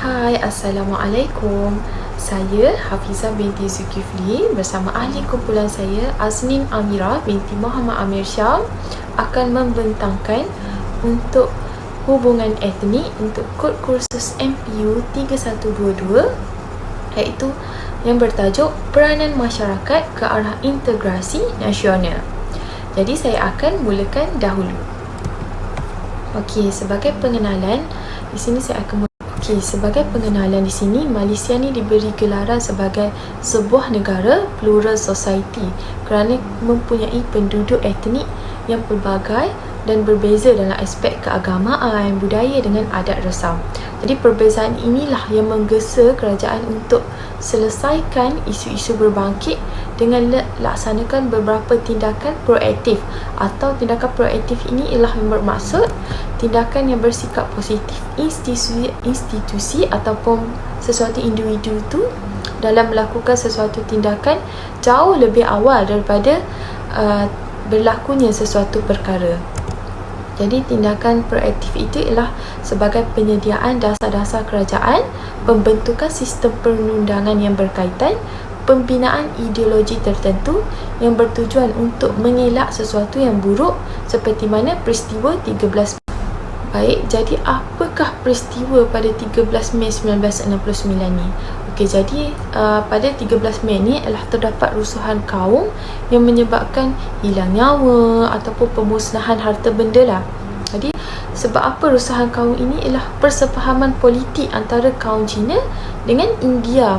Hai, Assalamualaikum. Saya Hafizah binti Zulkifli bersama ahli kumpulan saya Aznin Amira binti Muhammad Amir Syam akan membentangkan untuk hubungan etnik untuk kod kursus MPU 3122, iaitu yang bertajuk Peranan Masyarakat ke Arah Integrasi Nasional. Jadi saya akan mulakan dahulu. Okey, sebagai pengenalan di sini saya akan sebagai pengenalan di sini, Malaysia ni diberi gelaran sebagai sebuah negara plural society kerana mempunyai penduduk etnik yang pelbagai dan berbeza dalam aspek keagamaan, budaya dengan adat resam. Jadi perbezaan inilah yang menggesa kerajaan untuk selesaikan isu-isu berbangkit dengan laksanakan beberapa tindakan proaktif. Atau tindakan proaktif ini ialah yang bermaksud tindakan yang bersikap positif institusi ataupun sesuatu individu itu dalam melakukan sesuatu tindakan jauh lebih awal daripada berlakunya sesuatu perkara. Jadi tindakan proaktif itu ialah sebagai penyediaan dasar-dasar kerajaan, pembentukan sistem perundangan yang berkaitan, pembinaan ideologi tertentu yang bertujuan untuk mengelak sesuatu yang buruk seperti mana peristiwa 13 Mei. Baik, jadi apakah peristiwa pada 13 Mei 1969 ni? Okey, jadi pada 13 Mei ni adalah terdapat rusuhan kaum yang menyebabkan hilang nyawa ataupun pemusnahan harta benda lah. Jadi sebab apa rusuhan kaum ini ialah persefahaman politik antara kaum Cina dengan India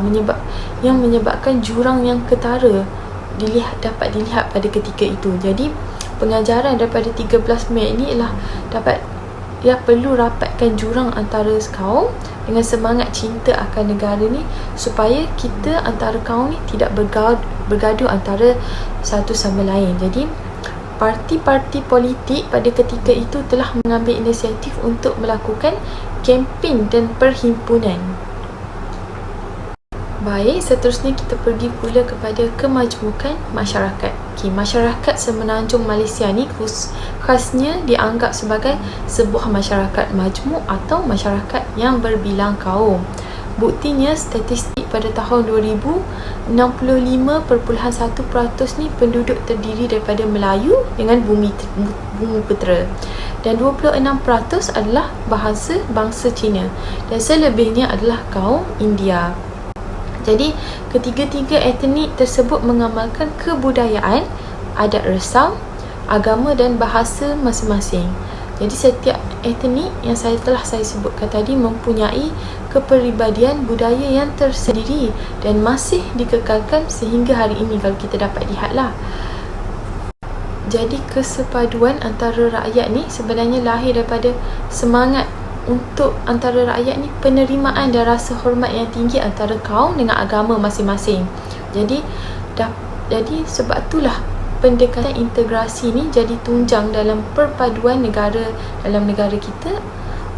yang menyebabkan jurang yang ketara dapat dilihat pada ketika itu. Jadi pengajaran daripada 13 Mei ini ialah perlu rapatkan jurang antara kaum dengan semangat cinta akan negara ni supaya kita antara kaum ni tidak bergaduh antara satu sama lain. Jadi parti-parti politik pada ketika itu telah mengambil inisiatif untuk melakukan kempen dan perhimpunan. Baik, seterusnya kita pergi pula kepada kemajmukan masyarakat. Masyarakat semenanjung Malaysia ni khasnya dianggap sebagai sebuah masyarakat majmuk atau masyarakat yang berbilang kaum. Buktinya statistik pada tahun 2000, 65.1% ni penduduk terdiri daripada Melayu dengan Bumiputera dan 26% adalah bangsa Cina dan selebihnya adalah kaum India. Jadi ketiga-tiga etnik tersebut mengamalkan kebudayaan, adat resam, agama dan bahasa masing-masing. Jadi setiap etnik yang telah saya sebutkan tadi mempunyai kepribadian budaya yang tersendiri dan masih dikekalkan sehingga hari ini kalau kita dapat lihatlah. Jadi kesepaduan antara rakyat ni sebenarnya lahir daripada semangat untuk antara rakyat ni penerimaan dan rasa hormat yang tinggi antara kaum dengan agama masing-masing. Jadi sebab itulah pendekatan integrasi ni jadi tunjang dalam perpaduan dalam negara kita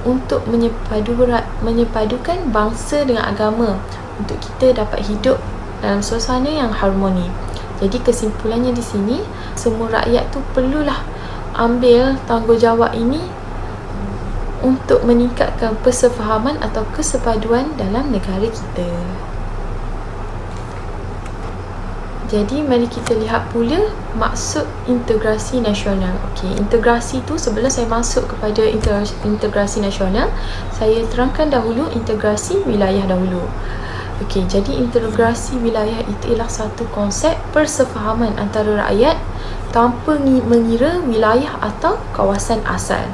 untuk menyepadukan bangsa dengan agama untuk kita dapat hidup dalam suasana yang harmoni. Jadi kesimpulannya di sini, semua rakyat tu perlulah ambil tanggungjawab ini untuk meningkatkan persefahaman atau kesepaduan dalam negara kita. Jadi mari kita lihat pula maksud integrasi nasional. Okey, integrasi tu sebelum saya masuk kepada integrasi nasional, saya terangkan dahulu integrasi wilayah dahulu. Okey, jadi integrasi wilayah itu ialah satu konsep persefahaman antara rakyat tanpa mengira wilayah atau kawasan asal.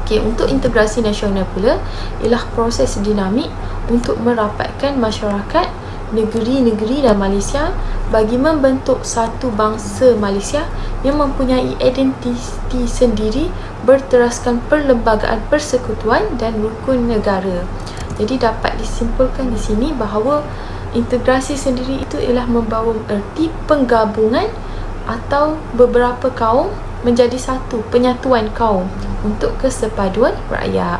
Okay, untuk integrasi nasional pula ialah proses dinamik untuk merapatkan masyarakat negeri-negeri dalam Malaysia bagi membentuk satu bangsa Malaysia yang mempunyai identiti sendiri berteraskan perlembagaan persekutuan dan rukun negara. Jadi dapat disimpulkan di sini bahawa integrasi sendiri itu ialah membawa erti penggabungan atau beberapa kaum menjadi satu, penyatuan kaum untuk kesepaduan rakyat.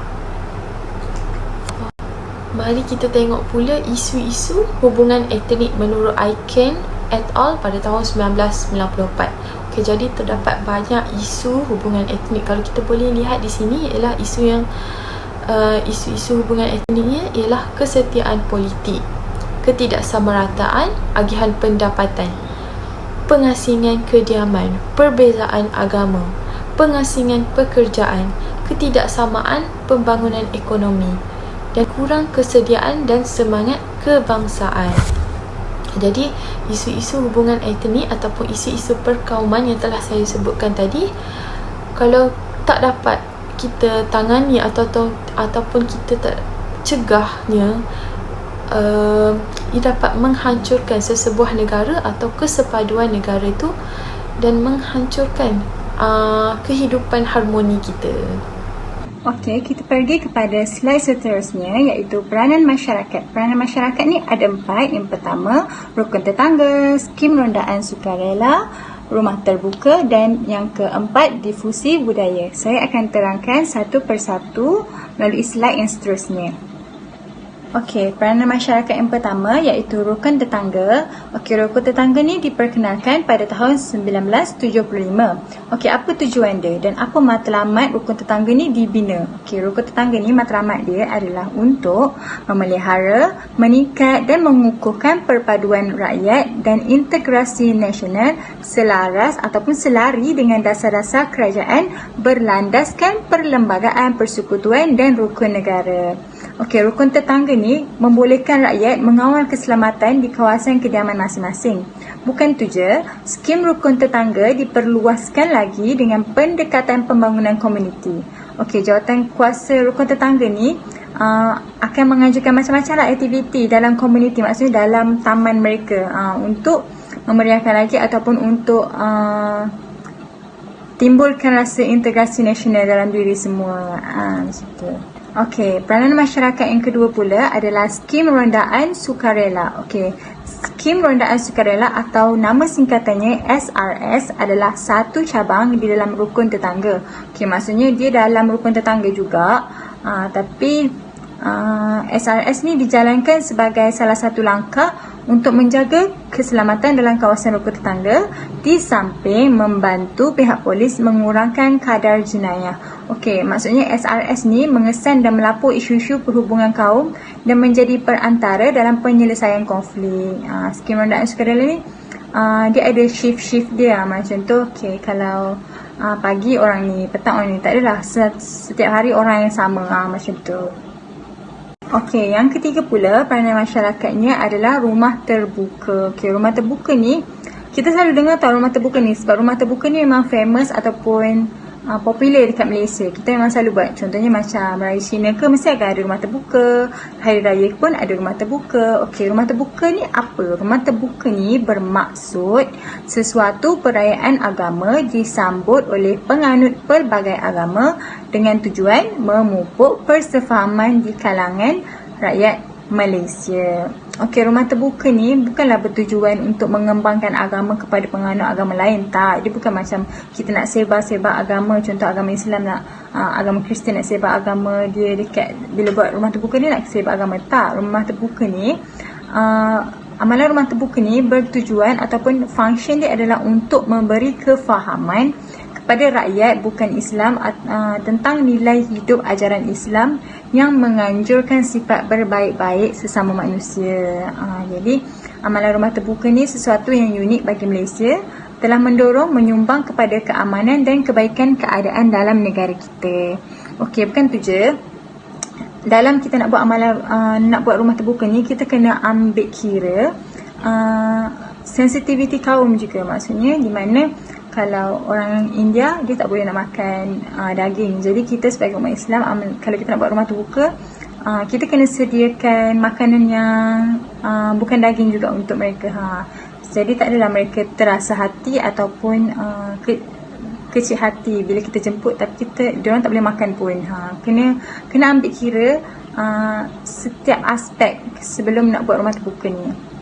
Mari kita tengok pula isu-isu hubungan etnik menurut Aiken et al. Pada tahun 1994. Okey, jadi terdapat banyak isu hubungan etnik. Kalau kita boleh lihat di sini ialah isu yang isu-isu hubungan etniknya ialah kesetiaan politik, ketidaksamarataan agihan pendapatan, pengasingan kediaman, perbezaan agama, pengasingan pekerjaan, ketidaksamaan pembangunan ekonomi, dan kurang kesediaan dan semangat kebangsaan. Jadi, isu-isu hubungan etnik ataupun isu-isu perkauman yang telah saya sebutkan tadi, kalau tak dapat kita tangani ataupun kita tak cegahnya, ia dapat menghancurkan sesebuah negara atau kesepaduan negara itu dan menghancurkan kehidupan harmoni kita. Okey, kita pergi kepada slide seterusnya, iaitu peranan masyarakat. Peranan masyarakat ni ada 4. Yang pertama, rukun tetangga, skim rondaan sukarela, rumah terbuka, dan yang keempat, difusi budaya. Saya akan terangkan satu persatu melalui slide yang seterusnya. Okey, peranan masyarakat yang pertama iaitu rukun tetangga. Okey, rukun tetangga ni diperkenalkan pada tahun 1975. Okey, apa tujuan dia dan apa matlamat rukun tetangga ni dibina? Okey, rukun tetangga ni matlamat dia adalah untuk memelihara, meningkat dan mengukuhkan perpaduan rakyat dan integrasi nasional selaras ataupun selari dengan dasar-dasar kerajaan berlandaskan perlembagaan, persekutuan dan rukun negara. Okey, rukun tetangga ni membolehkan rakyat mengawal keselamatan di kawasan kediaman masing-masing. Bukan itu je, skim rukun tetangga diperluaskan lagi dengan pendekatan pembangunan komuniti. Okey, jawatan kuasa rukun tetangga ni akan mengajukan macam-macam aktiviti dalam komuniti, maksudnya dalam taman mereka, untuk memeriahkan lagi ataupun untuk timbulkan rasa integrasi nasional dalam diri semua. Macam tu. Okey, peranan masyarakat yang kedua pula adalah skim rondaan sukarela. Okey, skim rondaan sukarela atau nama singkatannya SRS adalah satu cabang di dalam rukun tetangga. Okey, maksudnya dia dalam rukun tetangga juga, tapi SRS ni dijalankan sebagai salah satu langkah untuk menjaga keselamatan dalam kawasan rukun tetangga di samping membantu pihak polis mengurangkan kadar jenayah. Okey, maksudnya SRS ni mengesan dan melapor isu-isu perhubungan kaum dan menjadi perantara dalam penyelesaian konflik. Skim rondaan sukarela ni dia ada shift-shift dia macam tu. Okey, kalau pagi orang ni, petang orang ni, tak adalah setiap hari orang yang sama, macam tu. Okey, yang ketiga pula peranan masyarakatnya adalah rumah terbuka. Okey, rumah terbuka ni kita selalu dengar tahu rumah terbuka ni sebab rumah terbuka ni memang famous ataupun popular dekat Malaysia. Kita memang selalu buat. Contohnya macam Raya Cina ke, mesti akan ada rumah terbuka. Hari Raya pun ada rumah terbuka. Okey, rumah terbuka ni apa? Rumah terbuka ni bermaksud sesuatu perayaan agama disambut oleh penganut pelbagai agama dengan tujuan memupuk persefahaman di kalangan rakyat Malaysia. Okey, rumah terbuka ni bukanlah bertujuan untuk mengembangkan agama kepada penganut agama lain. Tak, dia bukan macam kita nak sebar-sebar agama. Contoh agama Islam nak, agama Kristian nak sebar agama dia dekat, bila buat rumah terbuka ni nak sebar agama. Tak, rumah terbuka ni, amalan rumah terbuka ni bertujuan ataupun function dia adalah untuk memberi kefahaman kepada rakyat bukan Islam tentang nilai hidup ajaran Islam yang menganjurkan sifat berbaik-baik sesama manusia. Jadi amalan rumah terbuka ni sesuatu yang unik bagi Malaysia, telah mendorong menyumbang kepada keamanan dan kebaikan keadaan dalam negara kita. Okey, bukan tu je. Dalam kita nak buat amalan, nak buat rumah terbuka ni, kita kena ambil kira sensitiviti kaum juga. Maksudnya di mana kalau orang India, dia tak boleh nak makan daging. Jadi kita sebagai umat Islam, kalau kita nak buat rumah terbuka, kita kena sediakan makanan yang bukan daging juga untuk mereka. Jadi tak adalah mereka terasa hati ataupun kecil hati bila kita jemput, tapi diorang tak boleh makan pun. Kena ambil kira setiap aspek sebelum nak buat rumah terbuka ni.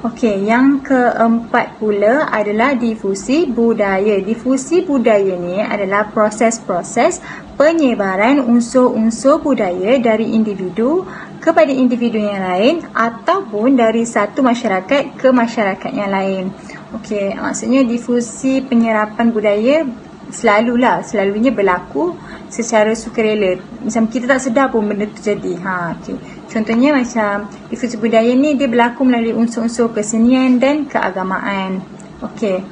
Okey, yang keempat pula adalah difusi budaya. Difusi budaya ni adalah proses-proses penyebaran unsur-unsur budaya dari individu kepada individu yang lain ataupun dari satu masyarakat ke masyarakat yang lain. Okey, maksudnya difusi penyerapan budaya selalunya berlaku secara sukarela. Macam kita tak sedar pun benda tu jadi. Okay. Contohnya macam difusi budaya ni dia berlaku melalui unsur-unsur kesenian dan keagamaan. Okey.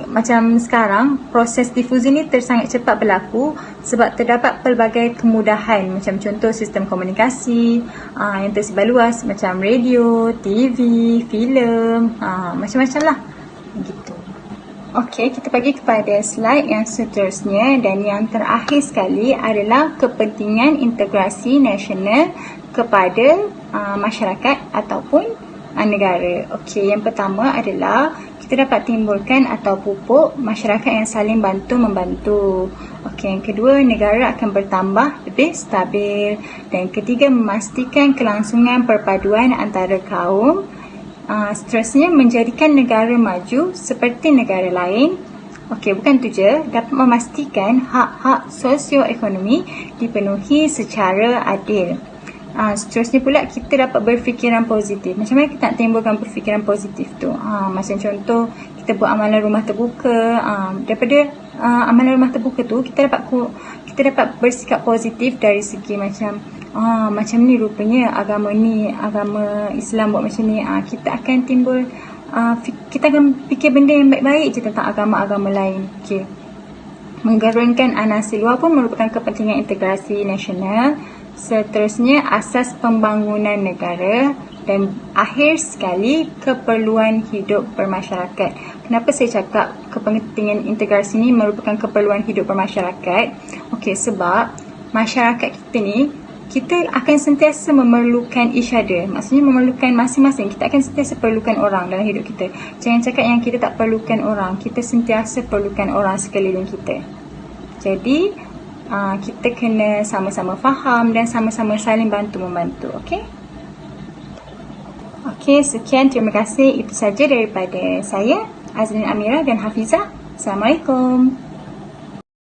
Macam sekarang proses difusi ni sangat cepat berlaku sebab terdapat pelbagai kemudahan, macam contoh sistem komunikasi yang tersebar luas macam radio, TV, filem, macam-macam lah gitu. Okey, kita pergi kepada slide yang seterusnya, dan yang terakhir sekali adalah kepentingan integrasi nasional kepada masyarakat ataupun negara. Okey, yang pertama adalah kita dapat timbulkan atau pupuk masyarakat yang saling bantu-membantu. Okey, yang kedua, negara akan bertambah lebih stabil. Dan yang ketiga, memastikan kelangsungan perpaduan antara kaum. Seterusnya, menjadikan negara maju seperti negara lain. Okey, bukan tu je, dapat memastikan hak-hak sosioekonomi dipenuhi secara adil. Seterusnya pula, kita dapat berfikiran positif. Macam mana kita nak timbulkan berfikiran positif tu? Macam contoh, kita buat amalan rumah terbuka. Daripada amalan rumah terbuka tu, kita dapat bersikap positif dari segi macam macam ni rupanya agama Islam buat macam ni. Kita akan timbul, kita akan fikir benda yang baik-baik je tentang agama-agama lain. Okay. Menggerunkan anasir luar pun merupakan kepentingan integrasi nasional. Seterusnya, asas pembangunan negara. Dan akhir sekali, keperluan hidup bermasyarakat. Kenapa saya cakap kepentingan integrasi ni merupakan keperluan hidup bermasyarakat? Okey, sebab masyarakat kita ni, kita akan sentiasa memerlukan each other. Maksudnya memerlukan masing-masing. Kita akan sentiasa perlukan orang dalam hidup kita. Jangan cakap yang kita tak perlukan orang. Kita sentiasa perlukan orang sekeliling kita. Jadi kita kena sama-sama faham dan sama-sama saling bantu-membantu. Okey? Okey, sekian. Terima kasih. Itu saja daripada saya, Azlin Amira dan Hafizah. Assalamualaikum.